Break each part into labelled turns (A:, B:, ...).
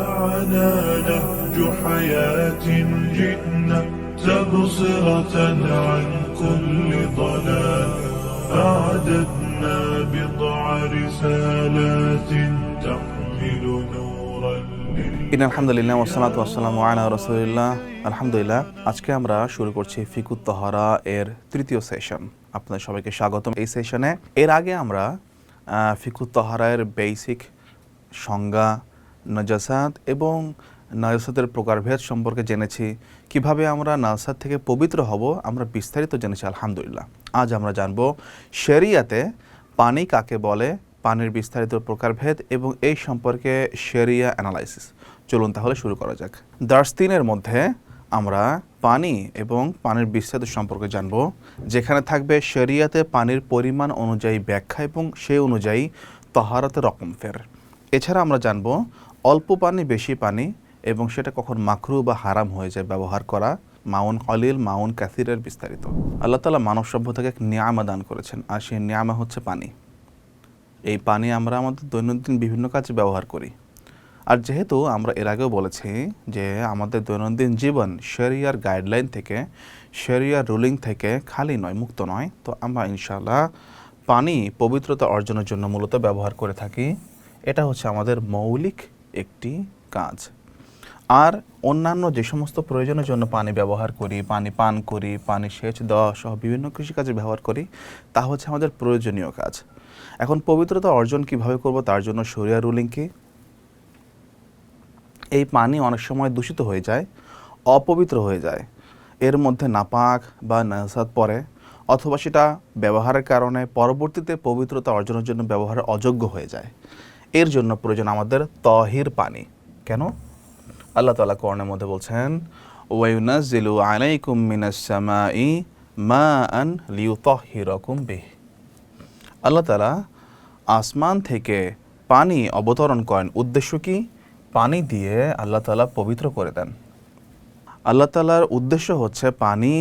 A: معنا نهج حياة جئنا تبصرة عن كل ضلال أعددنا بضع رسالات تحمل نورا
B: in আলহামদুলিল্লাহ ওয়াসসালাতু ওয়াসসালামু আলা রাসূলিল্লাহ। আলহামদুলিল্লাহ, আজকে আমরা শুরু করছি ফিকুত তাহারা এর তৃতীয় সেশন। আপনাদের সবাইকে স্বাগতম এই সেশনে। এর আগে আমরা ফিকুত তাহারার বেসিক সংজ্ঞা, নাজাসাত এবং নাজাসাতের প্রকারভেদ সম্পর্কে জেনেছি। কিভাবে আমরা নাজাসাত থেকে পবিত্র হব আমরা বিস্তারিত জেনেছি আলহামদুলিল্লাহ। আজ আমরা জানব শরিয়াতে পানি কাকে বলে, পানির বিস্তারিত প্রকারভেদ এবং এই সম্পর্কে শরিয়া অ্যানালাইসিস। চলুন তাহলে শুরু করা যাক। দার্স 3-এর মধ্যে আমরা পানি এবং পানির বিস্তারিত সম্পর্কে জানব, যেখানে থাকবে শরিয়াতে পানির পরিমাণ অনুযায়ী ব্যাখ্যা এবং সেই অনুযায়ী তাহারাতের রকম ফের। এছাড়া আমরা জানব অল্প পানি বেশি পানি এবং সেটা কখন মাকরু বা হারাম হয়ে যায় ব্যবহার করা, মাউন কলিল মাউন কাসিরের বিস্তারিত। আল্লাহ তাআলা মানব সভ্যতাকে এক নিয়ামা দান করেছেন, আর সেই নিয়ামা হচ্ছে পানি। এই পানি আমরা আমাদের দৈনন্দিন বিভিন্ন কাজে ব্যবহার করি। আর যেহেতু আমরা এর আগেও বলেছি যে আমাদের দৈনন্দিন জীবন শরিয়ার গাইডলাইন থেকে, শরিয়ার রুলিং থেকে খালি নয়, মুক্ত নয়, তো আমরা ইনশাআল্লাহ পানি পবিত্রতা অর্জনের জন্য মূলত ব্যবহার করে থাকি। এটা হচ্ছে আমাদের মৌলিক একটি কাজ। আর অন্যান্য যে সমস্ত প্রয়োজনের জন্য পানি ব্যবহার করি, পানি পান করি, পানি সেচ দেওয়া সহ বিভিন্ন কৃষিকাজে ব্যবহার করি, তা হচ্ছে আমাদের প্রয়োজনীয় কাজ। এখন পবিত্রতা অর্জন কিভাবে করব তার জন্য শরিয়া রুলিং কি? এই পানি অনেক সময় দূষিত হয়ে যায়, অপবিত্র হয়ে যায়, এর মধ্যে নাপাক বা নাজাসাত পড়ে, অথবা সেটা ব্যবহারের কারণে পরবর্তীতে পবিত্রতা অর্জনের জন্য ব্যবহারের অযোগ্য হয়ে যায়। এর জন্য প্রয়োজন আমাদের তাহির পানি। কেন? আল্লাহ তাআলা কোরআনের মধ্যে বলছেন, ওয়ায়ুনাজ্জিলু আলাইকুম মিনাস সামাই মাআন লিইউতাহহিরাকুম বিহি। আল্লাহ তাআলা আসমান থেকে পানি অবতরণ করেন। উদ্দেশ্য কি? পানি দিয়ে আল্লাহ তাআলা পবিত্র করে দেন। আল্লাহ তাআলার উদ্দেশ্য হচ্ছে পানি,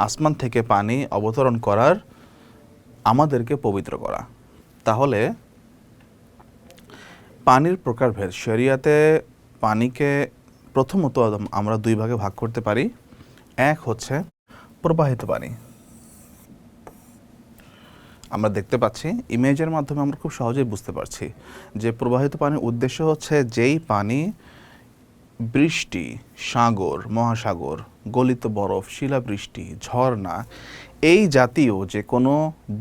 B: আসমান থেকে পানি অবতরণ করার, আমাদেরকে পবিত্র করা। তাহলে পানির প্রকারভেদ শরিয়াতে পানিকে প্রথমত আমরা দুই ভাগে ভাগ করতে পারি। এক হচ্ছে প্রবাহিত পানি। আমরা দেখতে পাচ্ছি ইমেজের মাধ্যমে আমরা খুব সহজেই বুঝতে পারছি যে প্রবাহিত পানির উদ্দেশ্য হচ্ছে যেই পানি বৃষ্টি, সাগর, মহাসাগর, গলিত বরফ, শিলাবৃষ্টি, ঝর্ণা, এই জাতীয় যে কোনো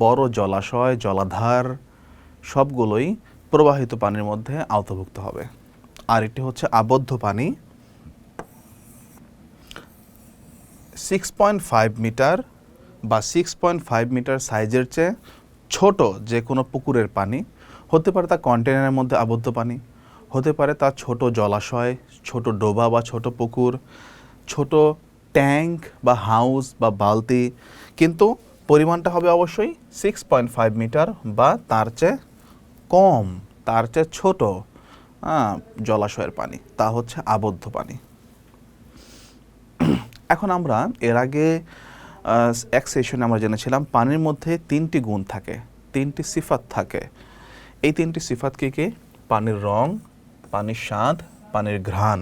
B: বড় জলাশয়, জলাধার সবগুলোই প্রবাহিত পানির মধ্যে আওতাভুক্ত হবে। আর এটি হচ্ছে আবদ্ধ পানি। 6.5 মিটার বা 6.5 মিটার সাইজের চেয়ে ছোট যে কোনো পুকুরের পানি হতে পারে, তা কন্টেনারের মধ্যে আবদ্ধ পানি হতে পারে, তা ছোট জলাশয়, ছোট ডোবা বা ছোট পুকুর, ছোট ট্যাঙ্ক বা হাউস বা বালতি, কিন্তু পরিমাণটা হবে অবশ্যই 6.5 মিটার বা তার চেয়ে কম, তার চেয়ে ছোট জলাশয়ের পানি, তা হচ্ছে আবদ্ধ পানি। এখন আমরা এর আগে এক সেশনে আমরা জেনেছিলাম পানির মধ্যে 3টি গুণ থাকে, 3টি সিফাত থাকে। এই 3টি সিফাত কি? পানির রং, পানির স্বাদ, পানির ঘ্রাণ।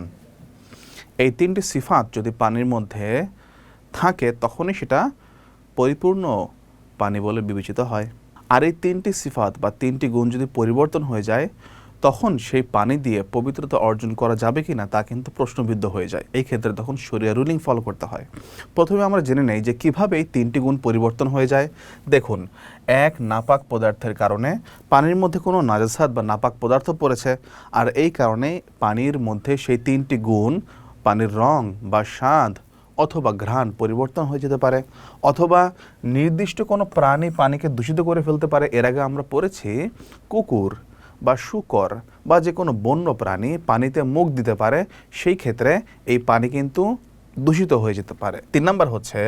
B: এই 3টি সিফাত যদি পানির মধ্যে থাকে তখনই সেটা পরিপূর্ণ পানি বলে বিবেচিত হয়। আর এই 3টি সিফাত বা 3টি গুণ যদি পরিবর্তন হয়ে যায় তখন সেই পানি দিয়ে পবিত্রতা অর্জন করা যাবে কি না তা কিন্তু প্রশ্নবিদ্ধ হয়ে যায়। এই ক্ষেত্রে তখন শরিয়া রুলিং ফলো করতে হয়। প্রথমে আমরা জেনে নেই যে কিভাবে এই 3টি গুণ পরিবর্তন হয়ে যায়। দেখুন, এক, নাপাক পদার্থের কারণে পানির মধ্যে কোনো নাজাসাত বা নাপাক পদার্থ পড়েছে, আর এই কারণে পানির মধ্যে সেই 3টি গুণ, পানির রং বা স্বাদ অথবা ঘ্রাণ পরিবর্তন হয়ে যেতে পারে, অথবা নির্দিষ্ট কোনো প্রাণী পানিকে দূষিত করে ফেলতে পারে। এর আগে আমরা পড়েছি কুকুর বা শূকর বা যে কোনো বন্য প্রাণী পানিতে মুখ দিতে পারে, সেই ক্ষেত্রে এই পানি কিন্তু দূষিত হয়ে যেতে পারে। 3 নাম্বার হচ্ছে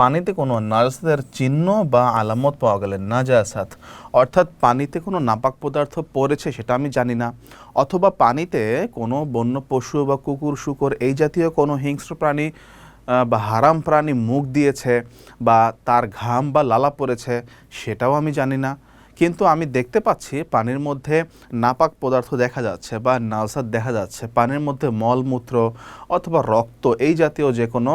B: পানিতে কোনো নাজাসাতের চিহ্ন বা আলামত পাওয়া গেলে, নাজাসাত অর্থাৎ পানিতে কোনো নাপাক পদার্থ পড়েছে সেটা আমি জানি না, অথবা পানিতে কোনো বন্য পশু বা কুকুর, শূকর এই জাতীয় কোনো হিংস্র প্রাণী বা হারাম প্রাণী মুখ দিয়েছে বা তার ঘাম বা লালা পড়েছে সেটাও আমি জানি না, কিন্তু আমি দেখতে পাচ্ছি পানির মধ্যে নাপাক পদার্থ দেখা যাচ্ছে বা নাজাসাত দেখা যাচ্ছে, পানির মধ্যে মলমূত্র অথবা রক্ত এই জাতীয় যে কোনো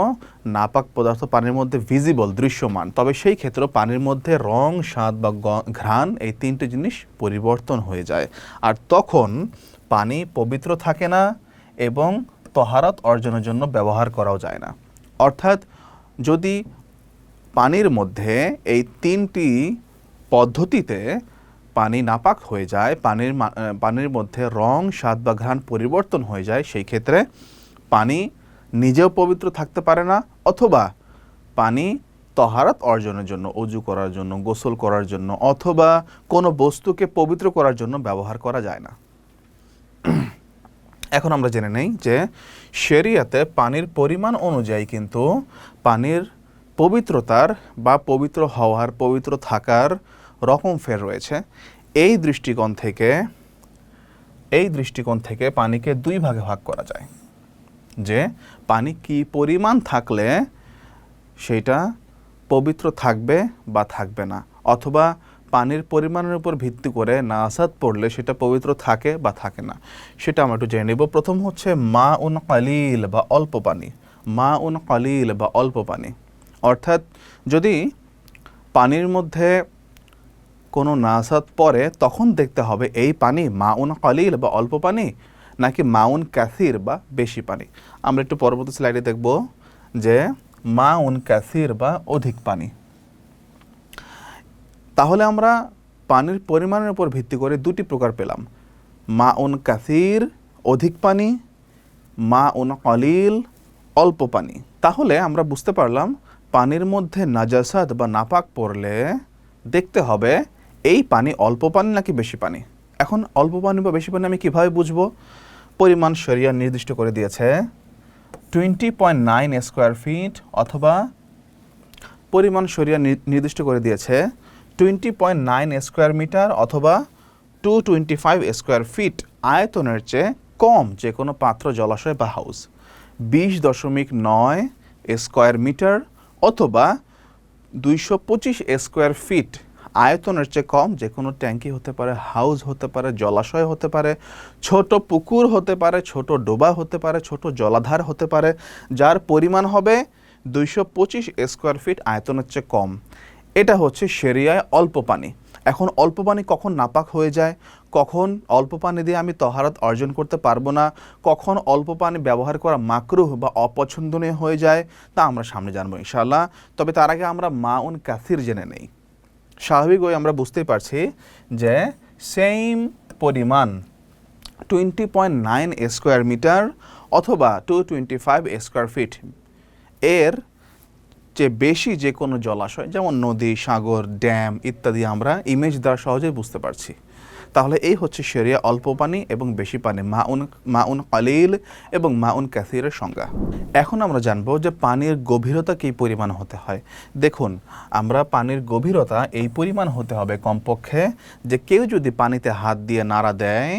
B: নাপাক পদার্থ পানির মধ্যে ভিজিবল, দৃশ্যমান, তবে সেই ক্ষেত্রে পানির মধ্যে রং, স্বাদ বা ঘ্রাণ এই তিনটে জিনিস পরিবর্তন হয়ে যায়। আর তখন পানি পবিত্র থাকে না এবং তহারাত অর্জনের জন্য ব্যবহার করাও যায় না। অর্থাৎ যদি পানির মধ্যে এই তিনটি পদ্ধতিতে পানি নাপাক হয়ে যায়, পানির মধ্যে রং, স্বাদ বা ঘ্রাণ পরিবর্তন হয়ে যায়, সেই ক্ষেত্রে পানি নিজেও পবিত্র থাকতে পারে না, অথবা পানি তহারাত অর্জনের জন্য, অজু করার জন্য, গোসল করার জন্য অথবা কোনো বস্তুকে পবিত্র করার জন্য ব্যবহার করা যায় না। এখন আমরা জেনে নেই যে শরিয়াতে পানির পরিমাণ অনুযায়ী কিন্তু পানির পবিত্রতার বা পবিত্র হওয়ার, পবিত্র থাকার রকম ফের রয়েছে। এই দৃষ্টিকোণ থেকে পানিকে দুই ভাগে ভাগ করা যায়, যে পানি কি পরিমাণ থাকলে সেটা পবিত্র থাকবে বা থাকবে না, অথবা পানির পরিমাণের উপর ভিত্তি করে নাজাসাত পড়লে সেটা পবিত্র থাকে বা থাকে না, সেটা আমরা একটু জেনে নেব। প্রথম হচ্ছে মা উন কালিল বা অল্প পানি। মা উন কালিল বা অল্প পানি অর্থাৎ যদি পানির মধ্যে কোনো নাজাসাত পড়ে তখন দেখতে হবে এই পানি মাউন কালিল বা অল্প পানি নাকি মাউন কাসির বা বেশি পানি। আমরা একটু পরবর্তী স্লাইডে দেখব যে মাউন কাসির বা অধিক পানি। তাহলে আমরা পানির পরিমাণের উপর ভিত্তি করে দুটি প্রকার পেলাম, মাউন কাসির অধিক পানি, মাউন কালিল অল্প পানি। তাহলে আমরা বুঝতে পারলাম পানির মধ্যে নাজাসাত বা নাপাক পড়লে দেখতে হবে এই পানি অল্প পানি নাকি বেশি পানি। এখন অল্প পানি বা বেশি পানি আমি কিভাবে বুঝবো? পরিমাণ শরিয়া নির্দিষ্ট করে দিয়েছে 20.9 স্কোয়ার ফিট, অথবা পরিমাণ শরিয়া নির্দিষ্ট করে দিয়েছে 20.9 স্কোয়ার মিটার অথবা 225 স্কোয়ার ফিট আয়তনের চেয়ে কম যে কোনো পাত্র, জলাশয় বা হাউস। 20.9 স্কোয়ার মিটার অথবা 225 স্কোয়ার ফিট আয়তনের চেয়ে কম যে কোনো ট্যাঙ্কি হতে পারে, হাউস হতে পারে, জলাশয় হতে পারে, ছোট পুকুর হতে পারে, ছোট ডোবা হতে পারে, ছোট জলাধার হতে পারে, যার পরিমাণ হবে 225 স্কোয়ার ফিট আয়তনের চেয়ে কম। এটা হচ্ছে শরিয়ায় অল্প পানি। এখন অল্প পানি কখন নাপাক হয়ে যায়, কখন অল্প পানি দিয়ে আমি তহারাত অর্জন করতে পারবো না, কখন অল্প পানি ব্যবহার করা মাকরুহ বা অপছন্দনীয় হয়ে যায়, তা আমরা সামনে জানবো ইনশাআল্লাহ। তবে তার আগে আমরা মাউন কাসির জেনে নেই। স্বাভাবিকভাবে আমরা বুঝতেই পারছি যে সেম পরিমাণ 20.9 স্কোয়ার মিটার অথবা 225 স্কোয়ার ফিট এর যে বেশি যে কোনো জলাশয়, যেমন নদী, সাগর, ড্যাম ইত্যাদি আমরা ইমেজ দ্বারা সহজেই বুঝতে পারছি। তাহলে এই হচ্ছে শরিয়া অল্প পানি এবং বেশি পানি, মাউন কালিল এবং মাউন কাসিরের সংজ্ঞা। এখন আমরা জানবো যে পানির গভীরতা কী পরিমাণ হতে হয়। দেখুন, আমরা পানির গভীরতা এই পরিমাণ হতে হবে কমপক্ষে যে কেউ যদি পানিতে হাত দিয়ে নাড়া দেয়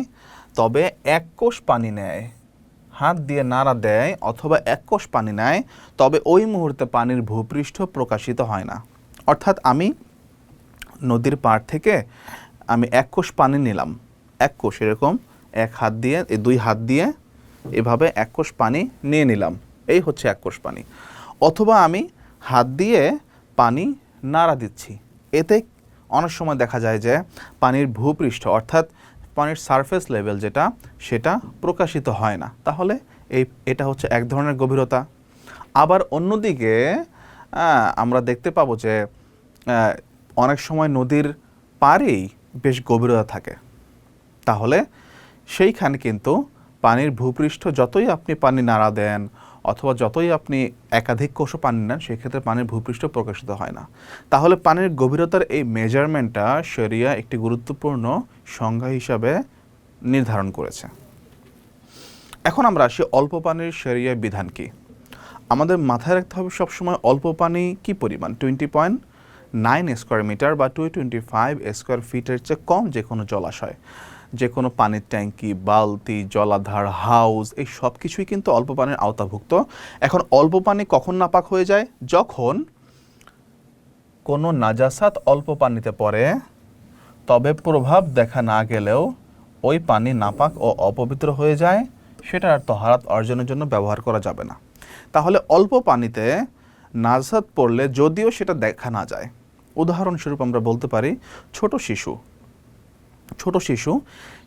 B: তবে 1 কোষ পানি নেয়, হাত দিয়ে নাড়া দেয় অথবা 1 কোষ পানি নেয়, তবে ওই মুহূর্তে পানির ভূপৃষ্ঠ প্রকাশিত হয় না। অর্থাৎ আমি নদীর পাড় থেকে আমি 1 কোষ পানি নিলাম, 1 কোষ, এরকম 1 হাত দিয়ে, 2 হাত দিয়ে এভাবে 1 কোষ পানি নিয়ে নিলাম, এই হচ্ছে 1 কোষ পানি। অথবা আমি হাত দিয়ে পানি নাড়া দিচ্ছি, এতে অনেক সময় দেখা যায় যে পানির ভূপৃষ্ঠ অর্থাৎ পানির সারফেস লেভেল যেটা, সেটা প্রকাশিত হয় না। তাহলে এটা হচ্ছে এক ধরনের গভীরতা। আবার অন্যদিকে আমরা দেখতে পাবো যে অনেক সময় নদীর পাড়েই বেশ গভীরতা থাকে, তাহলে সেইখানে কিন্তু পানির ভূপৃষ্ঠ যতই আপনি পানি নাড়া দেন অথবা যতই আপনি একাধিক কোষ পানি নেন, সেক্ষেত্রে পানির ভূপৃষ্ঠ প্রকাশিত হয় না। তাহলে পানির গভীরতার এই মেজারমেন্টটা শরিয়া একটি গুরুত্বপূর্ণ সংজ্ঞা হিসাবে নির্ধারণ করেছে। এখন আমরা আসি অল্প পানির শরিয়া বিধান কি। আমাদের মাথায় রাখতে হবে সবসময় অল্প পানি কি পরিমাণ, 20.9 স্কোয়ার মিটার বা 225 স্কোয়ার ফিটের চেয়ে কম যে কোনো জলাশয়, যে কোনো পানির ট্যাঙ্কি, বালতি, জলাধার, হাউস, এই সব কিছুই কিন্তু অল্প পানির আওতাভুক্ত। এখন অল্প পানি কখন নাপাক হয়ে যায়? যখন কোনো নাজাসাত অল্প পানিতে পড়ে, তবে প্রভাব দেখা না গেলেও ওই পানি নাপাক ও অপবিত্র হয়ে যায়, সেটা আর তহারাত অর্জনের জন্য ব্যবহার করা যাবে না। তাহলে অল্প পানিতে নাজাসাত পড়লে যদিও সেটা দেখা না যায়, উদাহরণস্বরূপ আমরা বলতে পারি ছোট শিশু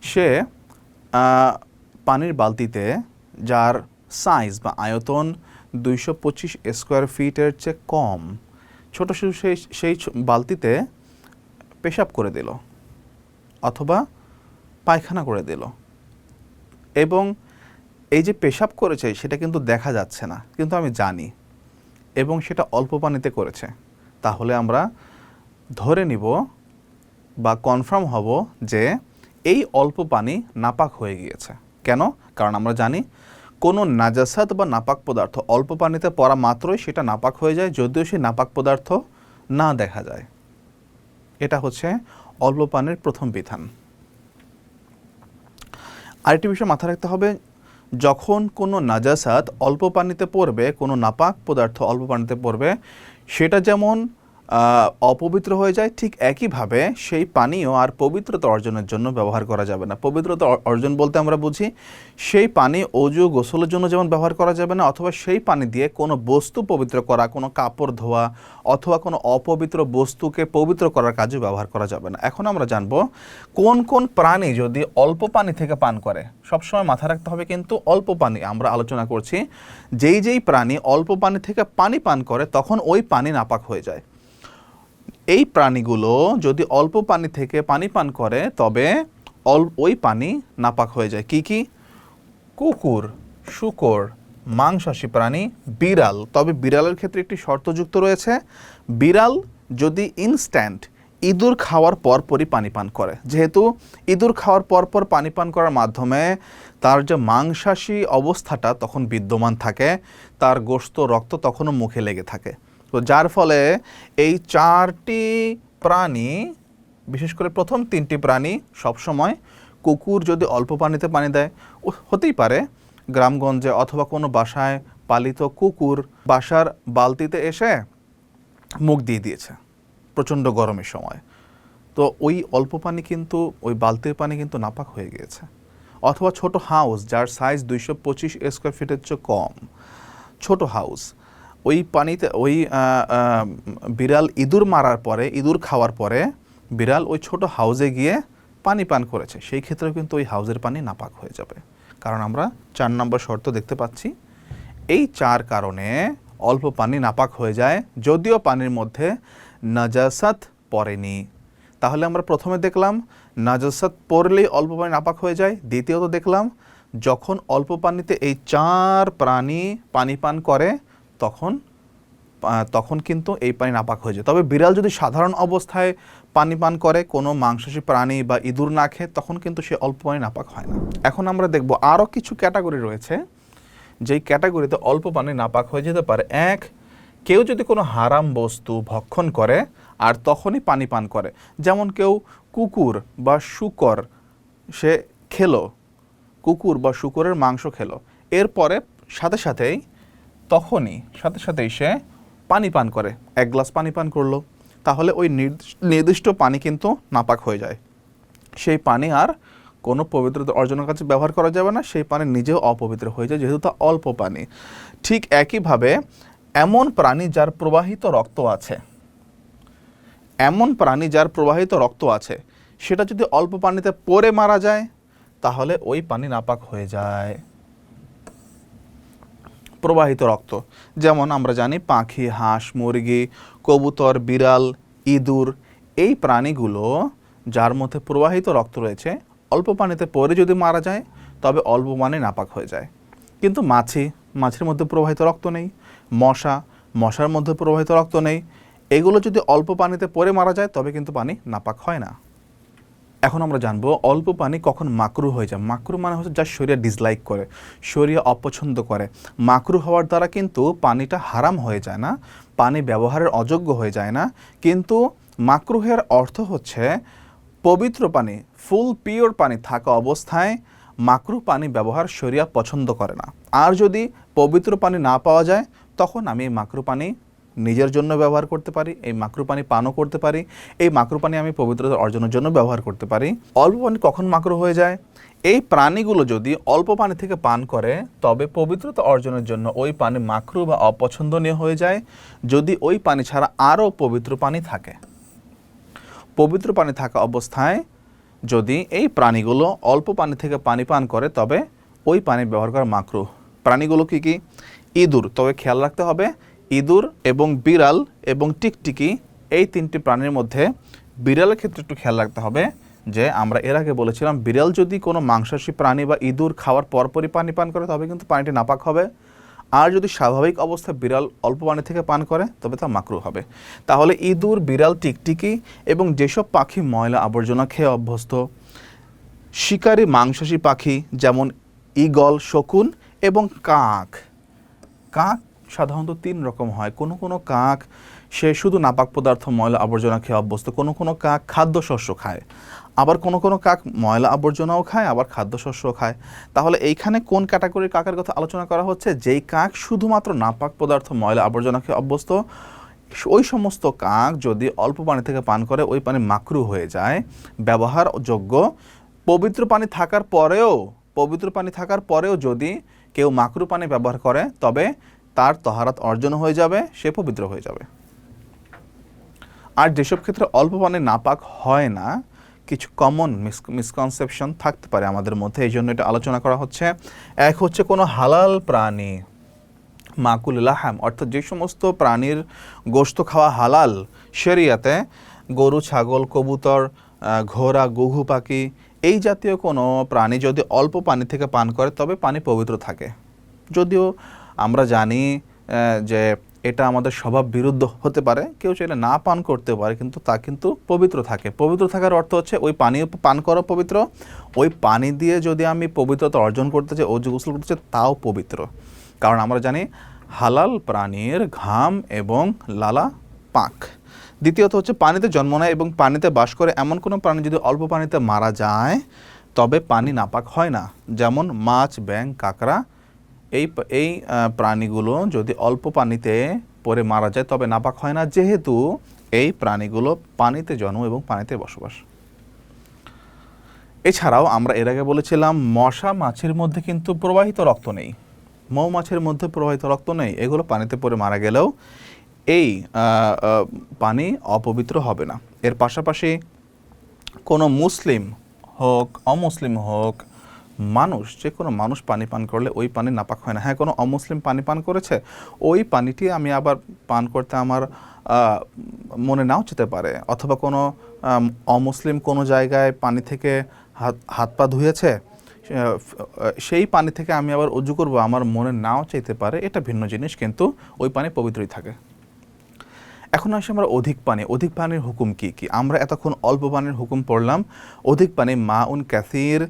B: সে পানির বালতিতে যার সাইজ বা আয়তন 225 স্কোয়ার ফিটের চেয়ে কম, ছোট শিশু সেই বালতিতে পেশাব করে দিল অথবা পায়খানা করে দিল, এবং এই যে পেশাব করেছে সেটা কিন্তু দেখা যাচ্ছে না, কিন্তু আমি জানি, এবং সেটা অল্প পানিতে করেছে, তাহলে আমরা ধরে নিব বা কনফার্ম হব যে এই অল্প পানি নাপাক হয়ে গিয়েছে। কেন? কারণ আমরা জানি কোনো নাজাসাত বা নাপাক পদার্থ অল্প পানিতে পড়া মাত্রই সেটা নাপাক হয়ে যায়, যদিও সেই নাপাক পদার্থ না দেখা যায়। এটা হচ্ছে অল্প পানির প্রথম বিধান। আরেকটি বিষয় মাথায় রাখতে হবে, যখন কোনো নাজাসাত অল্প পানিতে পড়বে, কোনো নাপাক পদার্থ অল্প পানিতে পড়বে, সেটা যেমন অপবিত্র হয়ে যায়, ঠিক একইভাবে সেই পানিও আর পবিত্রতা অর্জনের জন্য ব্যবহার করা যাবে না। পবিত্রতা অর্জন বলতে আমরা বুঝি সেই পানি ওযু গোসলের জন্য যেমন ব্যবহার করা যাবে না, অথবা সেই পানি দিয়ে কোনো বস্তু পবিত্র করা, কোনো কাপড় ধোয়া অথবা কোনো অপবিত্র বস্তুকে পবিত্র করার কাজে ব্যবহার করা যাবে না। এখন আমরা জানব কোন কোন প্রাণী যদি অল্প পানি থেকে পান করে। সবসময় মাথায় রাখতে হবে কিন্তু অল্প পানি আমরা আলোচনা করছি, যেই প্রাণী অল্প পানি থেকে পানি পান করে তখন ওই পানি নাপাক হয়ে যায়। এই প্রাণীগুলো যদি অল্প পানি থেকে পানি পান করে তবে ওই পানি নাপাক হয়ে যায়। কি কি? কুকুর, শূকর, মাংসাশী প্রাণী, বিড়াল। তবে বিড়ালের ক্ষেত্রে একটি শর্তযুক্ত রয়েছে, বিড়াল যদি ইনস্ট্যান্ট ইঁদুর খাওয়ার পরপরই পানি পান করে, যেহেতু ইঁদুর খাওয়ার পরপর পানি পান করার মাধ্যমে তার যে মাংসাশী অবস্থাটা তখন বিদ্যমান থাকে, তার গোশত রক্ত তখনও মুখে লেগে থাকে, তো যার ফলে এই 4টি প্রাণী, বিশেষ করে প্রথম 3টি প্রাণী সবসময়, কুকুর যদি অল্প পানিতে পানি দেয়, হতেই পারে গ্রামগঞ্জে অথবা কোনো বাসায় পালিত কুকুর বাসার বালতিতে এসে মুখ দিয়ে দিয়েছে প্রচণ্ড গরমের সময়, তো ওই অল্প পানি কিন্তু, ওই বালতির পানি কিন্তু নাপাক হয়ে গিয়েছে। অথবা ছোট হাউস যার সাইজ 225 স্কোয়ার ফিটের চেয়ে কম, ছোট হাউস, ওই পানিতে ওই বিড়াল ইঁদুর মারার পরে, ইঁদুর খাওয়ার পরে বিড়াল ওই ছোট হাউসে গিয়ে পানি পান করেছে, সেই ক্ষেত্রেও কিন্তু ওই হাউসের পানি নাপাক হয়ে যাবে। কারণ আমরা 4 নম্বর শর্ত দেখতে পাচ্ছি, এই 4 কারণে অল্প পানি নাপাক হয়ে যায় যদিও পানির মধ্যে নাজাসাত পড়েনি। তাহলে আমরা প্রথমে দেখলাম নাজাসাত পড়লেই অল্প পানি নাপাক হয়ে যায়। দ্বিতীয়ত দেখলাম যখন অল্প পানিতে এই 4 প্রাণী পানি পান করে তখন কিন্তু এই পানি নাপাক হয়ে যায়। তবে বিড়াল যদি সাধারণ অবস্থায় পানি পান করে, কোনো মাংসাশী প্রাণী বা ইঁদুর না খেয়ে, তখন কিন্তু সে অল্প পানি নাপাক হয় না। এখন আমরা দেখব আরও কিছু ক্যাটাগরি রয়েছে, যেই ক্যাটাগরিতে অল্প পানি নাপাক হয়ে যেতে পারে। 1, কেউ যদি কোনো হারাম বস্তু ভক্ষণ করে আর তখনই পানি পান করে, যেমন কেউ কুকুর বা শূকর সে খেলো, কুকুর বা শূকরের মাংস খেলো, এরপরে সাথে সাথেই সে পানি পান করে, 1 গ্লাস পানি পান করলো, তাহলে ওই নির্দিষ্ট পানি কিন্তু নাপাক হয়ে যায়। সেই পানি আর কোনো পবিত্রতা অর্জনের কাছে ব্যবহার করা যাবে না, সেই পানি নিজেও অপবিত্র হয়ে যায় যেহেতু তা অল্প পানি। ঠিক একইভাবে এমন প্রাণী যার প্রবাহিত রক্ত আছে, সেটা যদি অল্প পানিতে পড়ে মারা যায় তাহলে ওই পানি নাপাক হয়ে যায়। প্রবাহিত রক্ত, যেমন আমরা জানি পাখি, হাঁস, মুরগি, কবুতর, বিড়াল, ইঁদুর, এই প্রাণীগুলো যার মধ্যে প্রবাহিত রক্ত রয়েছে, অল্প পানিতে পড়ে যদি মারা যায় তবে অল্প পানি নাপাক হয়ে যায়। কিন্তু মাছের মধ্যে প্রবাহিত রক্ত নেই, মশার মধ্যে প্রবাহিত রক্ত নেই, এগুলো যদি অল্প পানিতে পড়ে মারা যায় তবে কিন্তু পানি নাপাক হয় না। এখন আমরা জানবো অল্প পানি কখন মাকরুহ হয়ে যায়। মাকরুহ মানে হচ্ছে যা শরীয়ত ডিসলাইক করে, শরীয়ত অপছন্দ করে। মাকরুহ হওয়ার দ্বারা কিন্তু পানিটা হারাম হয়ে যায় না, পানি ব্যবহারের অযোগ্য হয়ে যায় না, কিন্তু মাকরুহের অর্থ হচ্ছে পবিত্র পানি, ফুল পিওর পানি থাকা অবস্থায় মাকরুহ পানি ব্যবহার শরীয়ত পছন্দ করে না। আর যদি পবিত্র পানি না পাওয়া যায় তখন আমি মাকরুহ পানি নিজের জন্য ব্যবহার করতে পারি, এই মাকরু পানি পানও করতে পারি, এই মাকরু পানি আমি পবিত্রতা অর্জনের জন্য ব্যবহার করতে পারি। অল্প পানি কখন মাকরু হয়ে যায়? এই প্রাণীগুলো যদি অল্প পানি থেকে পান করে তবে পবিত্রতা অর্জনের জন্য ওই পানি মাকরু বা অপছন্দনীয় হয়ে যায় যদি ওই পানি ছাড়া আরও পবিত্র পানি থাকে। পবিত্র পানি থাকা অবস্থায় যদি এই প্রাণীগুলো অল্প পানি থেকে পানি পান করে তবে ওই পানি ব্যবহার করা মাকরু। প্রাণীগুলো কি কি? ইঁদুর, তবে খেয়াল রাখতে হবে ইঁদুর এবং বিড়াল এবং টিকটিকি এই তিনটি প্রাণীর মধ্যে বিড়ালের ক্ষেত্রে একটু খেয়াল রাখতে হবে যে আমরা এর আগে বলেছিলাম বিড়াল যদি কোনো মাংসাশী প্রাণী বা ইঁদুর খাওয়ার পরপরই পানি পান করে তবে কিন্তু পানিটি নাপাক হবে, আর যদি স্বাভাবিক অবস্থায় বিড়াল অল্প পানি থেকে পান করে তবে তা মাকরু হবে। তাহলে ইঁদুর, বিড়াল, টিকটিকি এবং যেসব পাখি ময়লা আবর্জনা খেয়ে অভ্যস্ত, শিকারী মাংসাশী পাখি যেমন ঈগল, শকুন এবং কাক। কাক সাধারণত 3 রকম হয়। কোনো কাক সে শুধু নাপাক পদার্থ ময়লা আবর্জনা খেয়ে অভ্যস্ত, কোনো কাক খাদ্যশস্য খায়, আবার কোনো কাক ময়লা আবর্জনাও খায়, আবার খাদ্যশস্যও খায়। তাহলে এইখানে কোন ক্যাটাগরির কাকের কথা আলোচনা করা হচ্ছে? যেই কাক শুধুমাত্র নাপাক পদার্থ ময়লা আবর্জনা খেয়ে অভ্যস্ত, ওই সমস্ত কাক যদি অল্প পানি থেকে পান করে ওই পানি মাকরু হয়ে যায়, ব্যবহারযোগ্য। পবিত্র পানি থাকার পরেও যদি কেউ মাকরু পানি ব্যবহার করে তবে তার তহারাত অর্জন হয়ে যাবে, সে পবিত্র হয়ে যাবে। আর যেসব ক্ষেত্রে অল্প পানি নাপাক হয় না, কিছু কমন মিসকনসেপশন থাকতে পারে আমাদের মধ্যে, এই জন্য এটা আলোচনা করা হচ্ছে। এক হচ্ছে কোনো হালাল প্রাণী, মাকুল লাহাম, অর্থাৎ যে সমস্ত প্রাণীর গোশত খাওয়া হালাল শরিয়াতে, গরু, ছাগল, কবুতর, ঘোড়া, ঘুঘু পাখি, এই জাতীয় কোনো প্রাণী যদি অল্প পানি থেকে পান করে তবে পানি পবিত্র থাকে। যদিও আমরা জানি যে এটা আমাদের স্বভাব বিরুদ্ধ হতে পারে, কেউ চাইলে না পান করতে পারে, কিন্তু তা কিন্তু পবিত্র থাকে। পবিত্র থাকার অর্থ হচ্ছে ওই পানি পান করা পবিত্র, ওই পানি দিয়ে যদি আমি পবিত্রতা অর্জন করতে চাই, ওযু গোসল করতে চাই, তাও পবিত্র। কারণ আমরা জানি হালাল প্রাণীর ঘাম এবং লালা পাক। দ্বিতীয়ত হচ্ছে পানিতে জন্ম নেয় এবং পানিতে বাস করে এমন কোনো প্রাণী যদি অল্প পানিতে মারা যায় তবে পানি নাপাক হয় না, যেমন মাছ, ব্যাঙ, কাঁকড়া। এই প্রাণীগুলো যদি অল্প পানিতে পড়ে মারা যায় তবে নাপাক হয় না, যেহেতু এই প্রাণীগুলো পানিতে জন্ম এবং পানিতে বসবাস। এছাড়াও আমরা এর আগে বলেছিলাম মশা মাছের মধ্যে কিন্তু প্রবাহিত রক্ত নেই, মৌমাছির মধ্যে প্রবাহিত রক্ত নেই, এগুলো পানিতে পড়ে মারা গেলেও এই পানি অপবিত্র হবে না। এর পাশাপাশি কোনো মুসলিম হোক অমুসলিম হোক মানুষ, যে কোনো মানুষ পানি পান করলে ওই পানি নাপাক হয় না। হ্যাঁ, কোনো অমুসলিম পানি পান করেছে, ওই পানিটি আমি আবার পান করতে আমার মনে নাও যেতে পারে, অথবা কোনো অমুসলিম কোনো জায়গায় পানি থেকে হাত পা ধুয়েছে, সেই পানি থেকে আমি আবার অজু করবো, আমার মনে নাও চাইতে পারে, এটা ভিন্ন জিনিস, কিন্তু ওই পানি পবিত্রই থাকে। এখন আসি আমরা অধিক পানির হুকুম কি কি? আমরা এতক্ষণ অল্প পানির হুকুম পড়লাম। অধিক পানি মাউন ক্যাসির,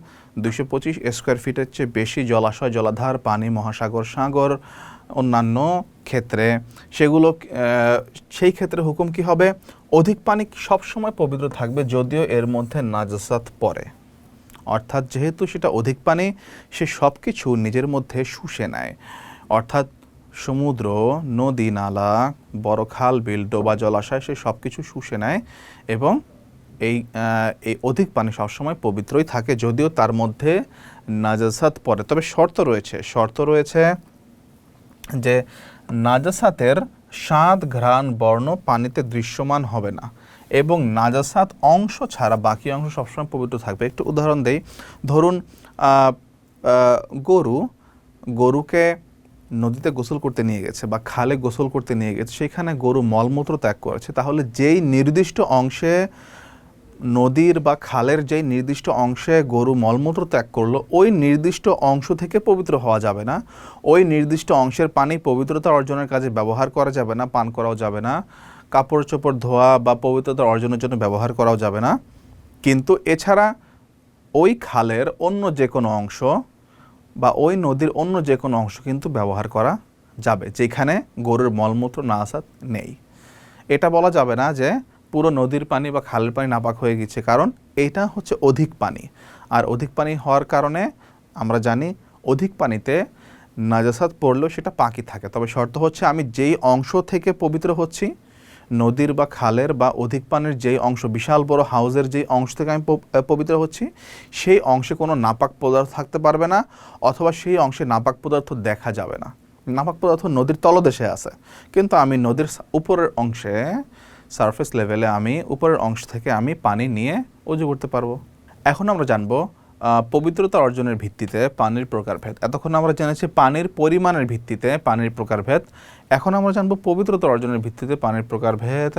B: 225 স্কোয়ার ফিটের চেয়ে বেশি জলাশয়, জলাধার, পানি, মহাসাগর, সাগর, অন্যান্য ক্ষেত্রে সেগুলো, সেই ক্ষেত্রে হুকুম কি হবে? অধিক পানি সবসময় পবিত্র থাকবে যদিও এর মধ্যে নাজাসাত পড়ে, অর্থাৎ যেহেতু সেটা অধিক পানি, সে সব কিছু নিজের মধ্যে শুষে নেয়, অর্থাৎ সমুদ্র, নদী, নালা, বড় খাল, বিল, ডোবা, জলাশয়, সে সব কিছু শুষে নেয় এবং এই অধিক পানি সবসময় পবিত্রই থাকে যদিও তার মধ্যে নাজাসাত পড়ে। তবে শর্ত রয়েছে যে নাজাসাতের স্বাদ, ঘ্রাণ, বর্ণ পানিতে দৃশ্যমান হবে না এবং নাজাসাত অংশ ছাড়া বাকি অংশ সবসময় পবিত্র থাকবে। একটু উদাহরণ দেই, ধরুন গরুকে নদীতে গোসল করতে নিয়ে গেছে বা খালে গোসল করতে নিয়ে গেছে, সেখানে গরু মলমূত্র ত্যাগ করেছে, তাহলে যেই নির্দিষ্ট অংশে নদীর বা খালের যেই নির্দিষ্ট অংশে গরু মলমূত্র ত্যাগ করলো, ওই নির্দিষ্ট অংশ থেকে পবিত্র হওয়া যাবে না, ওই নির্দিষ্ট অংশের পানি পবিত্রতা অর্জনের কাজে ব্যবহার করা যাবে না, পান করাও যাবে না, কাপড় চোপড় ধোয়া বা পবিত্রতা অর্জনের জন্য ব্যবহার করাও যাবে না। কিন্তু এছাড়া ওই খালের অন্য যে কোনো অংশ বা ওই নদীর অন্য যে কোনো অংশ কিন্তু ব্যবহার করা যাবে যেখানে গরুর মলমূত্র নাজাসাত নেই। এটা বলা যাবে না যে পুরো নদীর পানি বা খালের পানি নাপাক হয়ে গেছে, কারণ এটা হচ্ছে অধিক পানি। আর অধিক পানি হওয়ার কারণে আমরা জানি অধিক পানিতে নাজাসাত পড়লেও সেটা পাকই থাকে, তবে শর্ত হচ্ছে আমি যেই অংশ থেকে পবিত্র হচ্ছি, নদীর বা খালের বা অধিক পানির যেই অংশ, বিশাল বড় হাউজের যেই অংশ থেকে আমি পবিত্র হচ্ছি, সেই অংশে কোনো নাপাক পদার্থ থাকতে পারবে না, অথবা সেই অংশে নাপাক পদার্থ দেখা যাবে না। নাপাক পদার্থ নদীর তলদেশে আছে, কিন্তু আমি নদীর উপরের অংশে, সারফেস লেভেলে আমি উপরের অংশ থেকে আমি পানি নিয়ে অজু করতে পারবো। এখন আমরা জানবো পবিত্রতা অর্জনের ভিত্তিতে পানির প্রকারভেদ। এতক্ষণ আমরা জেনেছি পানির পরিমাণের ভিত্তিতে পানির প্রকারভেদ। এখন আমরা জানবো পবিত্রতা অর্জনের ভিত্তিতে পানির প্রকারভেদ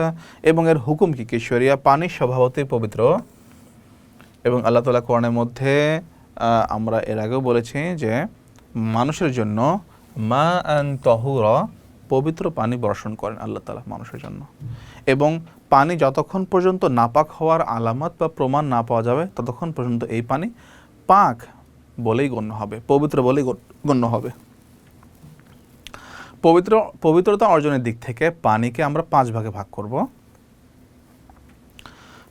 B: এবং এর হুকুম কী কী। শরিয়া পানি স্বভাবতই পবিত্র, এবং আল্লাহ তাআলা কোরআনের মধ্যে আমরা এর আগেও বলেছি যে মানুষের জন্য মা আন তাহুরা, পবিত্র পানি বর্ষণ করেন আল্লাহ তাআলা মানুষের জন্য, এবং পানি যতক্ষণ পর্যন্ত নাপাক হওয়ার আলামত বা প্রমাণ না পাওয়া যাবে ততক্ষণ পর্যন্ত এই পানি পাক বলেই গণ্য হবে, পবিত্র বলেই গণ্য হবে। পবিত্রতা অর্জনের দিক থেকে পানিকে আমরা 5 ভাগে ভাগ করব।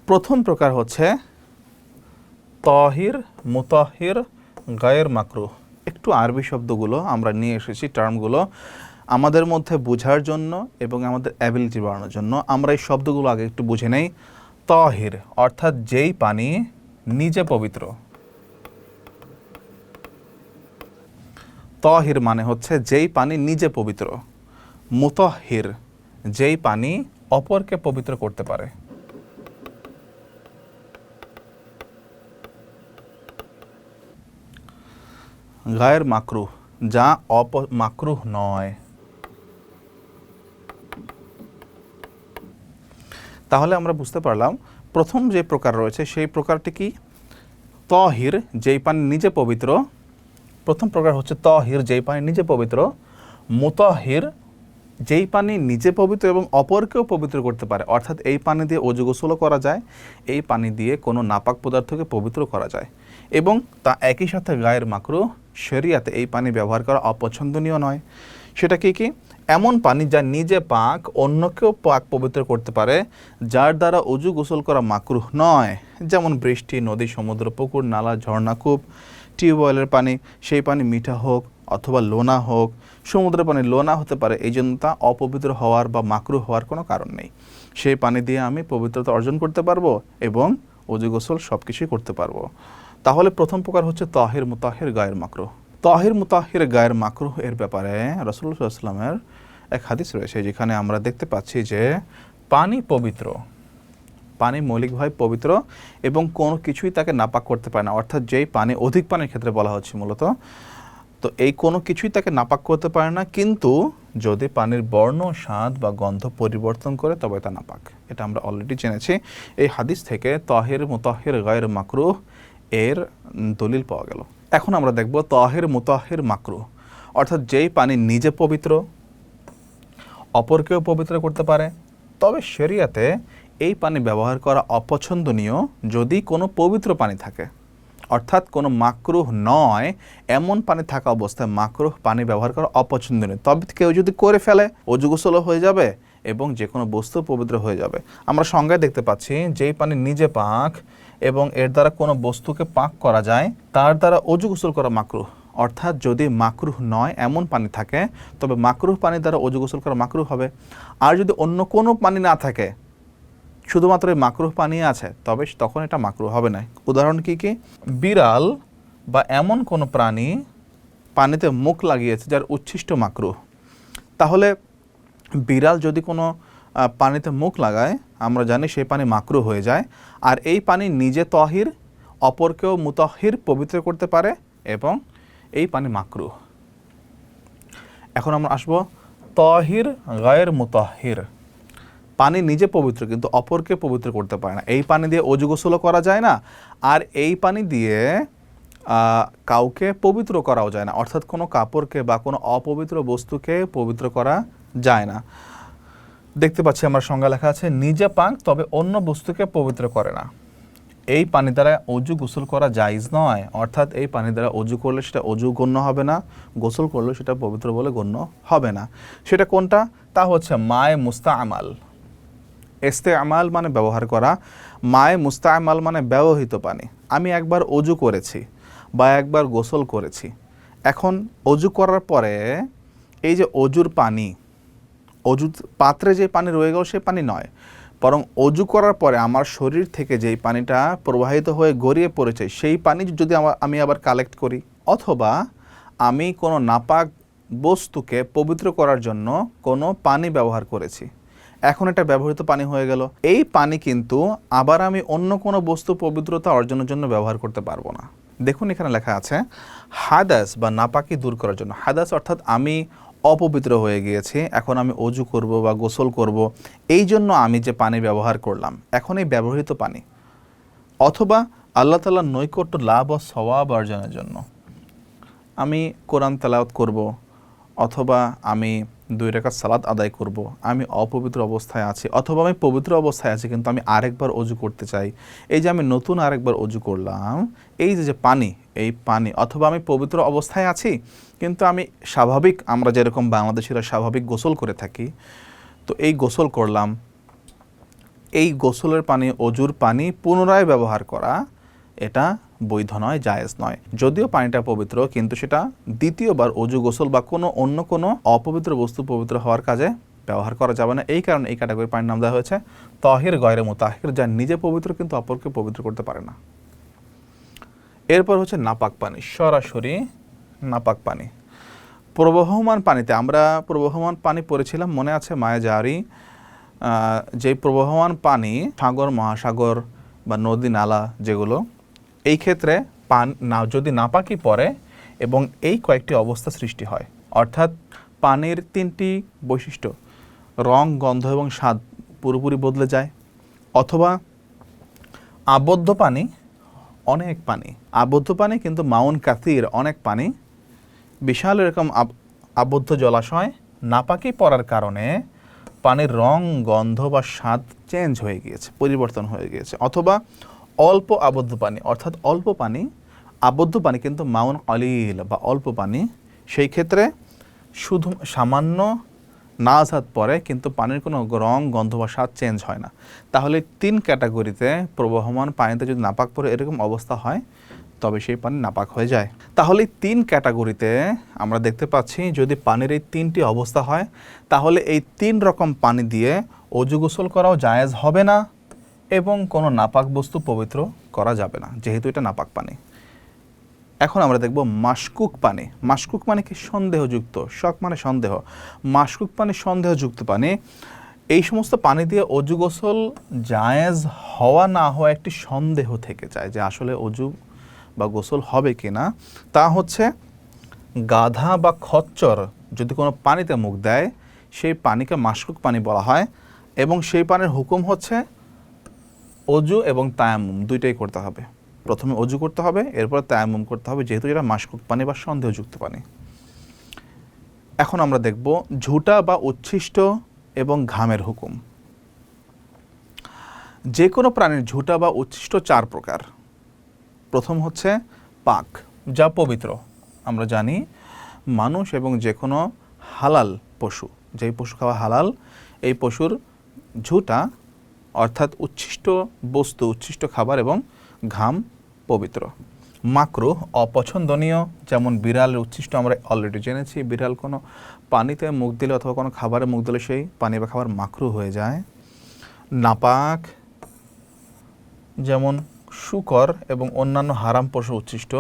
B: প্রথম প্রকার হচ্ছে তাহির, মুতাহির, গায়ের মাকরুহ। একটু আরবি শব্দগুলো আমরা নিয়ে এসেছি, টার্মগুলো আমাদের মধ্যে বোঝার জন্য এবং আমাদের অ্যাবিলিটি বাড়ানোর জন্য। আমরা এই শব্দগুলো আগে একটু বুঝে নেই। তাহির অর্থাৎ যেই পানি নিজে পবিত্র। তাহির মানে হচ্ছে যেই পানি নিজে পবিত্র। মুতাহির যেই পানি অপরকে পবিত্র করতে পারে। গায়ের মাকরুহ যা মাকরুহ নয়। তাহলে আমরা বুঝতে পারলাম প্রথম যে প্রকার রয়েছে সেই প্রকারটি কি? তাহির যেই পানি নিজে পবিত্র। প্রথম প্রকার হচ্ছে তাহির যেই পানি নিজে পবিত্র। মুতাহির যেই পানি নিজে পবিত্র এবং অপরকেও পবিত্র করতে পারে, অর্থাৎ এই পানি দিয়ে অজু গোসলও করা যায়, এই পানি দিয়ে কোনো নাপাক পদার্থকে পবিত্র করা যায়, এবং তা একই সাথে গায়ের মাকরুহ। শরিয়াতে এই পানি ব্যবহার করা অপছন্দনীয় নয়। সেটা কি কি? এমন পানি যা নিজে পাক, অন্যকেও পাক পবিত্র করতে পারে, যার দ্বারা অজু গোসল করা মাকরুহ নয়। যেমন বৃষ্টি, নদী, সমুদ্র, পুকুর, নালা, ঝর্ণা, কূপ, টিউবওয়েলের পানি, সেই পানি মিঠা হোক অথবা লোনা হোক। সমুদ্রের পানি লোনা হতে পারে, এই জন্য তা অপবিত্র হওয়ার বা মাকরুহ হওয়ার কোনো কারণ নেই। সেই পানি দিয়ে আমি পবিত্রতা অর্জন করতে পারবো এবং অজু গোসল সব কিছুই করতে পারবো। তাহলে প্রথম প্রকার হচ্ছে তাহির, মুতাহির, গায়ের মাকরুহ। তাহির, মুতাহির, গায়ের মাকরুহ এর ব্যাপারে রাসূলুল্লাহ সাল্লাল্লাহু আলাইহি ওয়াসাল্লামের এক হাদিস রয়েছে, যেখানে আমরা দেখতে পাচ্ছি যে পানি পবিত্র, পানি মৌলিকভাবে পবিত্র এবং কোনো কিছুই তাকে নাপাক করতে পারে না। অর্থাৎ যেই পানি, অধিক পানির ক্ষেত্রে বলা হচ্ছে মূলত, তো এই কোনো কিছুই তাকে নাপাক করতে পারে না, কিন্তু যদি পানির বর্ণ, স্বাদ বা গন্ধ পরিবর্তন করে তবে তা নাপাক। এটা আমরা অলরেডি জেনেছি। এই হাদিস থেকে তাহির, মুতাহির, গায়ের মাকরুহ এর দলিল পাওয়া গেল। এখন আমরা দেখব তাহির, মুতাহির, মাকরুহ, অর্থাৎ যেই পানি নিজে পবিত্র, অপরকেও পবিত্র করতে পারে। তবে শরিয়াতে এই পানি ব্যবহার করা অপছন্দনীয় যদি কোনো পবিত্র পানি থাকে, অর্থাৎ কোনো মাকরুহ নয় এমন পানি থাকা অবস্থায় মাকরুহ পানি ব্যবহার করা অপছন্দনীয়। তবে কেউ যদি করে ফেলে অজু গোসলও হয়ে যাবে এবং যে কোনো বস্তু পবিত্র হয়ে যাবে। আমরা সংজ্ঞায় দেখতে পাচ্ছি যেই পানি নিজে পাক এবং এর দ্বারা কোনো বস্তুকে পাক করা যায়, তার দ্বারা অজু গোসল করা মাকরুহ। অর্থাৎ যদি মাকরুহ নয় এমন পানি থাকে তবে মাকরুহ পানি দ্বারা অজু গোসল করা মাকরুহ হবে। আর যদি অন্য কোনো পানি না থাকে, শুধুমাত্র এই মাকরুহ পানি আছে, তবে তখন এটা মাকরুহ হবে না। উদাহরণ কি কি? বিড়াল বা এমন কোনো প্রাণী পানিতে মুখ লাগিয়েছে যার উচ্ছিষ্ট মাকরুহ। তাহলে বিড়াল যদি কোনো পানিতে মুখ লাগায়, আমরা জানি সেই পানি মাকরুহ হয়ে যায়। আর এই পানি নিজে তাহির, অপরকেও মুতাহির, পবিত্র করতে পারে এবং এই পানি মাকরুহ। এখন আমরা আসবো তাহির, গায়ের মুতাহির। পানি নিজে পবিত্র কিন্তু অপরকে পবিত্র করতে পারে না। এই পানি দিয়ে অজু গোসলও করা যায় না, আর এই পানি দিয়ে কাউকে পবিত্র করাও যায় না। অর্থাৎ কোনো কাপড়কে বা কোনো অপবিত্র বস্তুকে পবিত্র করা যায় না। দেখতে পাচ্ছি আমার সংজ্ঞা লেখা আছে, নিজে পাক তবে অন্য বস্তুকে পবিত্র করে না। এই পানি দ্বারা অজু গোসল করা জায়েজ নয়। অর্থাৎ এই পানি দ্বারা অজু করলে সেটা অজু গণ্য হবে না, গোসল করলে সেটা পবিত্র বলে গণ্য হবে না। সেটা কোনটা? তা হচ্ছে মায়ে মুস্তাআমাল। ইস্তেআমাল মানে ব্যবহার করা, মায়ে মুস্তাআমাল মানে ব্যবহৃত পানি। আমি একবার অজু করেছি বা একবার গোসল করেছি, এখন অজু করার পরে এই যে অজুর পানি, অজু পাত্রে যে পানি রয়ে গেল সেই পানি নয়, বরং অজু করার পরে আমার শরীর থেকে যেই পানিটা প্রবাহিত হয়ে গড়িয়ে পড়েছে সেই পানি যদি আমি আবার কালেক্ট করি, অথবা আমি কোনো নাপাক বস্তুকে পবিত্র করার জন্য কোনো পানি ব্যবহার করেছি, এখন এটা ব্যবহৃত পানি হয়ে গেল, এই পানি কিন্তু আবার আমি অন্য কোনো বস্তু পবিত্রতা অর্জনের জন্য ব্যবহার করতে পারবো না। দেখুন এখানে লেখা আছে হাদাস বা নাপাকি দূর করার জন্য। হাদাস অর্থাৎ আমি অপবিত্র হয়ে গিয়েছি, এখন আমি অজু করব বা গোসল করব, এই জন্য আমি যে পানি ব্যবহার করলাম, এখন এই ব্যবহৃত পানি, অথবা আল্লাহ তাআলার নৈকট্য লাভ ও সওয়াব অর্জনের জন্য আমি কোরআন তেলাওয়াত করব, অথবা আমি 2 রাকাত সালাত আদায় করব, আমি অপবিত্র অবস্থায় আছি, অথবা আমি পবিত্র অবস্থায় আছি কিন্তু আমি আরেকবার অজু করতে চাই, এই যে আমি নতুন আরেকবার অজু করলাম, এই যে পানি, এই পানি, অথবা আমি পবিত্র অবস্থায় আছি কিন্তু আমি স্বাভাবিক, আমরা যেরকম বাংলাদেশিরা স্বাভাবিক গোসল করে থাকি, তো এই গোসল করলাম, এই গোসলের পানি, অজুর পানি পুনরায় ব্যবহার করা এটা বৈধ নয়, জায়েজ নয়। যদিও পানিটা পবিত্র, কিন্তু সেটা দ্বিতীয়বার অজু, গোসল বা অন্য কোনো অপবিত্র বস্তু পবিত্র হওয়ার কাজে ব্যবহার করা যাবে না। এই কারণে এই ক্যাটাগরির পানির নাম দেওয়া হয়েছে তাহির গয়রে মুতাহির, যা নিজে পবিত্র কিন্তু অপরকে পবিত্র করতে পারে না। এরপর হচ্ছে নাপাক পানি, সরাসরি নাপাক পানি। প্রবহমান পানিতে, আমরা প্রবহমান পানি পড়েছিলাম মনে আছে মায়া জারি, যে প্রবহমান পানি সাগর, মহাসাগর বা নদী, নালা যেগুলো, এই ক্ষেত্রে যদি নাপাকি পড়ে এবং এই কয়েকটি অবস্থা সৃষ্টি হয়, অর্থাৎ পানির 3টি বৈশিষ্ট্য, রং, গন্ধ এবং স্বাদ পুরোপুরি বদলে যায়, অথবা আবদ্ধ পানি, অনেক পানি, আবদ্ধ পানি কিন্তু মাউন কাসির, অনেক পানি, বিশাল এরকম আবদ্ধ জলাশয়, নাপাকি পড়ার কারণে পানির রং, গন্ধ বা স্বাদ চেঞ্জ হয়ে গিয়েছে, পরিবর্তন হয়ে গিয়েছে, অথবা অল্প আবদ্ধ পানি, অর্থাৎ অল্প পানি, আবদ্ধ পানি কিন্তু মাউন কলিল বা অল্প পানি, সেই ক্ষেত্রে শুধু সামান্য নাজাত পড়ে কিন্তু পানির কোনো রং, গন্ধ বা স্বাদ চেঞ্জ হয় না। তাহলে 3 ক্যাটাগরিতে প্রবহমান পানিতে যদি নাপাক পড়ে এরকম অবস্থা হয়, তবে সেই পানি নাপাক হয়ে যায়। তাহলে 3 ক্যাটাগরিতে আমরা দেখতে পাচ্ছি যদি পানির এই 3টি অবস্থা হয়, তাহলে এই 3 রকম পানি দিয়ে অজু গোসল করাও জায়েজ হবে না এবং কোনো নাপাক বস্তু পবিত্র করা যাবে না, যেহেতু এটা নাপাক পানি। এখন আমরা দেখব মাশকুক পানি। মাশকুক মানে কি? সন্দেহযুক্ত। শক মানে সন্দেহ, মাশকুক পানি সন্দেহযুক্ত পানি। এই সমস্ত পানি দিয়ে অজু গোসল জায়েজ হওয়া না হওয়া একটি সন্দেহ থেকে যায় যে আসলে অজু বা গোসল হবে কিনা। তা হচ্ছে গাধা বা খচ্চর যদি কোনো পানিতে মুখ দেয়, সেই পানিকে মাশকুক পানি বলা হয় এবং সেই পানির হুকুম হচ্ছে অজু এবং তায়াম্মুম দুইটাই করতে হবে। প্রথমে অজু করতে হবে, এরপর তায়াম্মুম করতে হবে, যেহেতু এটা মাশকুক পানি বা সন্দেহযুক্ত পানি। এখন আমরা দেখব ঝুঁটা বা উচ্ছিষ্ট এবং ঘামের হুকুম। যে কোনো প্রাণীর ঝুঁটা বা উচ্ছিষ্ট 4 প্রকার। প্রথম হচ্ছে পাক, যা পবিত্র। আমরা জানি মানুষ এবং যে কোনো হালাল পশু, যেই পশু খাওয়া হালাল, এই পশুর ঝুঁটা অর্থাৎ উচ্ছিষ্ট বস্তু, উচ্ছিষ্ট খাবার এবং ঘাম পবিত্র। মাকরুহ, অপছন্দনীয়, যেমন বিড়ালের উচ্ছিষ্ট আমরা অলরেডি জেনেছি, বিড়াল কোনো পানিতে মুখ দিলে অথবা কোনো খাবারে মুখ দিলে সেই পানি বা খাবার মাকরুহ হয়ে যায়। নাপাক, যেমন শূকর এবং অন্যান্য হারাম পশু উচ্ছিষ্ট।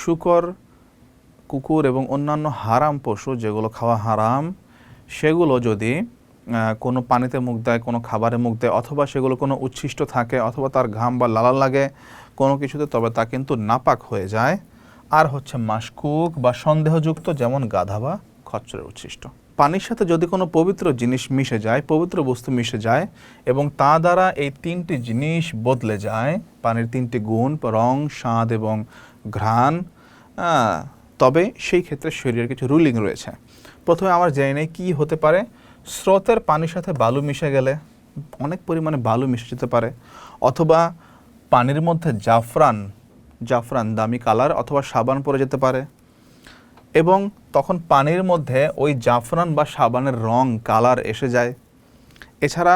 B: শূকর, কুকুর এবং অন্যান্য হারাম পশু যেগুলো খাওয়া হারাম, সেগুলো যদি কোনো পানিতে মুখ দেয়, কোনো খাবারে মুখ দেয়, অথবা সেগুলো কোনো উচ্ছিষ্ট থাকে, অথবা তার ঘাম বা লালা লাগে কোনো কিছুতে, তবে তা কিন্তু নাপাক হয়ে যায়। আর হচ্ছে মাশকুক বা সন্দেহযুক্ত, যেমন গাধা বা খচ্চরের উচ্ছিষ্ট। পানির সাথে যদি কোনো পবিত্র জিনিস মিশে যায়, পবিত্র বস্তু মিশে যায় এবং তা দ্বারা এই 3টি জিনিস বদলে যায়, পানির 3টি গুণ, রং, স্বাদ এবং ঘ্রাণ, তবে সেই ক্ষেত্রে শরীরের কিছু রুলিং রয়েছে। প্রথমে আমরা জেনে নেই কী হতে পারে। স্রোতের পানির সাথে বালু মিশে গেলে, অনেক পরিমাণে বালু মিশে যেতে পারে, অথবা পানির মধ্যে জাফরান দামি কালার অথবা সাবান পড়ে যেতে পারে এবং তখন পানির মধ্যে ওই জাফরান বা সাবানের রং, কালার এসে যায়। এছাড়া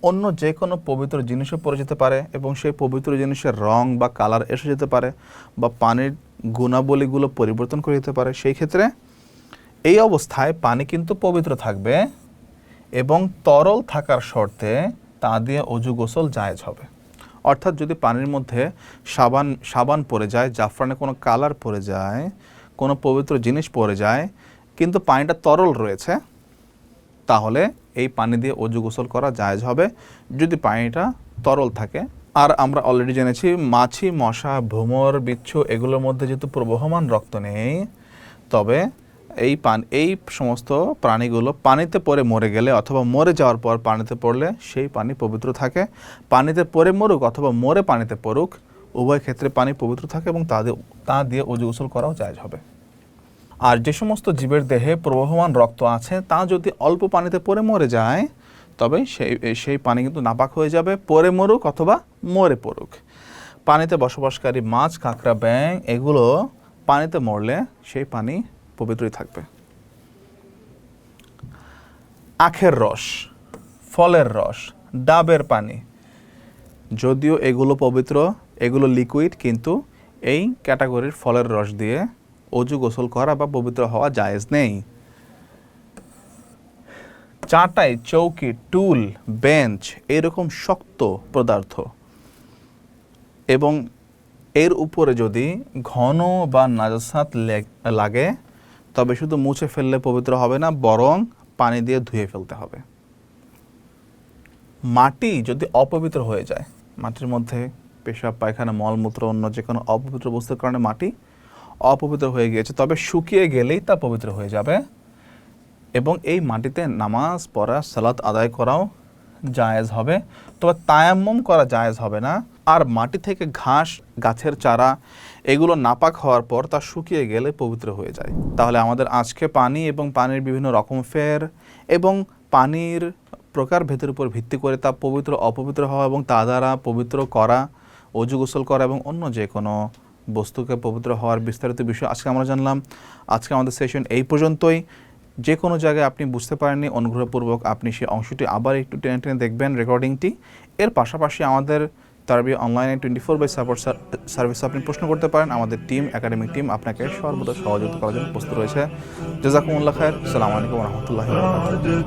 B: অন্য যে কোনো পবিত্র জিনিসও পড়ে যেতে পারে এবং সেই পবিত্র জিনিসের রং বা কালার এসে যেতে পারে বা পানির গুণাবলীগুলো পরিবর্তন করে যেতে পারে। সেই ক্ষেত্রে এই অবস্থায় পানি কিন্তু পবিত্র থাকবে এবং তরল থাকার শর্তে তা দিয়ে অজু গোসল জায়েজ হবে। অর্থাৎ যদি পানির মধ্যে সাবান পড়ে যায়, জাফরানের কোনো কালার পড়ে যায়, কোনো পবিত্র জিনিস পড়ে যায়, কিন্তু পানিটা তরল রয়েছে, তাহলে এই পানি দিয়ে অজু গোসল করা জায়েজ হবে যদি পানিটা তরল থাকে। আর আমরা অলরেডি জেনেছি মাছি, মশা, ভ্রমর, বিচ্ছু এগুলোর মধ্যে যেহেতু প্রবহমান রক্ত নেই, তবে এই সমস্ত প্রাণীগুলো পানিতে পড়ে মরে গেলে অথবা মরে যাওয়ার পর পানিতে পড়লে সেই পানি পবিত্র থাকে। পানিতে পড়ে মরুক অথবা মরে পানিতে পড়ুক, উভয় ক্ষেত্রে পানি পবিত্র থাকে এবং তা দিয়ে অজু গোসল করাও জায়েজ হবে। আর যে সমস্ত জীবের দেহে প্রবহমান রক্ত আছে তা যদি অল্প পানিতে পড়ে মরে যায়, তবে সেই পানি কিন্তু নাপাক হয়ে যাবে, পড়ে মরুক অথবা মরে পড়ুক। পানিতে বসবাসকারী মাছ, কাঁকড়া, ব্যাঙ এগুলো পানিতে মরলে সেই পানি পবিত্রই থাকবে। আখের রস, ফলের রস, ডাবের পানি, যদিও এগুলো পবিত্র, এগুলো লিকুইড, কিন্তু এই ক্যাটাগরির ফলের রস দিয়ে অজু গোসল করা বা পবিত্র হওয়া জায়েজ নেই। চাটাই, চৌকি, টুল, বেঞ্চ এরকম শক্ত পদার্থ এবং এর উপরে যদি ঘন বা নাজাসাত লাগে, তবে শুধু মুছে ফেললে পবিত্র হবে না, বরং পানি দিয়ে ধুয়ে ফেলতে হবে। মাটি যদি অপবিত্র হয়ে যায়, মাটির মধ্যে পেশাব, পায়খানা, মলমূত্র, অন্য যে কোনো অপবিত্র বস্তুর কারণে মাটি অপবিত্র হয়ে গিয়েছে, তবে শুকিয়ে গেলেই তা পবিত্র হয়ে যাবে এবং এই মাটিতে নামাজ পড়া, সালাত আদায় করাও জায়েজ হবে, তবে তায়াম্মুম করা জায়েজ হবে না। আর মাটি থেকে ঘাস, গাছের চারা এগুলো নাপাক হওয়ার পর তা শুকিয়ে গেলে পবিত্র হয়ে যায়। তাহলে আমাদের আজকে পানি এবং পানির বিভিন্ন রকম ফের এবং পানির প্রকারভেদের উপর ভিত্তি করে তা পবিত্র, অপবিত্র হওয়া এবং তা দ্বারা পবিত্র করা, অজু গোসল করা এবং অন্য যে কোনো বস্তুকে পবিত্র হওয়ার বিস্তারিত বিষয় আজকে আমরা জানলাম। আজকে আমাদের সেশন এই পর্যন্তই। যে কোনো জায়গায় আপনি বুঝতে পারেননি, অনুগ্রহপূর্বক আপনি সেই অংশটি আবার একটু টেনে টেনে দেখবেন রেকর্ডিংটি। এর পাশাপাশি আমাদের তারবিয়া অনলাইনে 24/7 সার্ভিস আপনি প্রশ্ন করতে পারেন। আমাদের টিম, একাডেমিক টিম আপনাকে সর্বদা সহযোগিতা করার জন্য প্রস্তুত রয়েছে। জাযাকুমুল্লাহ খায়র। আসসালামু আলাইকুম ওয়া রাহমাতুল্লাহি ওয়া বারাকাতুহু।